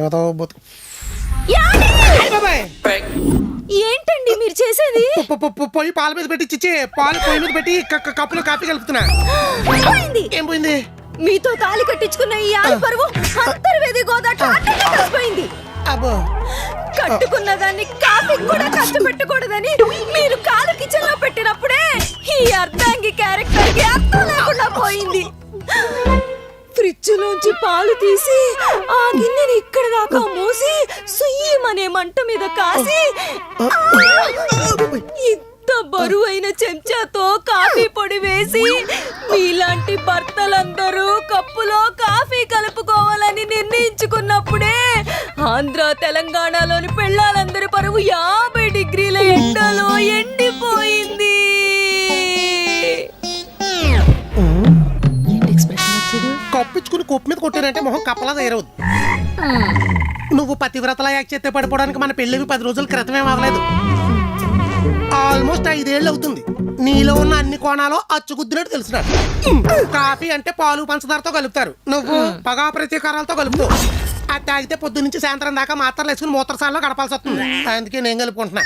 ఏదో బతుకు. ఏంటండి మీరు చేసేది? పొయ్యి పాల మీద పెట్టి చిచ్చి పాలు పొయ్యి మీద పెట్టి కప్పులో కాఫీ కలుపుతున్నా. ఏం పోయింది? మీతో తాళి కట్టించుకున్న ఈ ఆలి పరువు అంతర్వేది గోదాట్లో అట్టగా కలిసిపోయింది. అబ్బో, కట్టుకున్న దాన్ని కాఫీ కూడా కష్టపెట్టకూడదని మీరు కాలు కిచెన్ లో పెట్టినప్పుడే ఈ అర్ధాంగి క్యారెక్టర్ కి అర్థం లేకుండా పోయింది. ఫ్రిడ్జ్ లోంచి పాలు తీసి ఆ గిన్నెని ఇక్కడ దాకా మూసి సుయ్యమనే మంట మీద కాసి ఇంత బరువైన చెంచాతో కాఫీ పొడి వేసి మీలాంటి భర్తలందరూ కప్పులో కాఫీ కలుపుకోవాలని నిర్ణయించుకున్నప్పుడే ఆంధ్ర తెలంగాణలోని పెళ్ళాలందరి పరువు 50 డిగ్రీల ఎండలో ఎండిపోయింది. కప్పించుకుని కొప్పు మీద కొట్టారంటే మొహం కప్పలా తయారవుద్ది. నువ్వు పతివ్రతలా యాక్ట్ చేస్తే పడిపోవడానికి మన పెళ్ళివి 10 రోజుల క్రితమే అవ్వలేదు. ఆల్మోస్ట్ 5 ఏళ్ళు అవుతుంది. నీలో ఉన్న అన్ని కోణాలు అచ్చుకుద్దినట్టు తెలుసున్నాడు. కాఫీ అంటే పాలు పంచదారతో కలుపుతారు, నువ్వు పగా ప్రతీకారాలతో కలుపుతావు. అది తాగితే పొద్దు నుంచి సాయంత్రం దాకా మాత్రలు వేసుకుని మూత్రశాలలో గడపాల్సి వస్తుంది. అందుకే నేను కలుపుకుంటున్నా.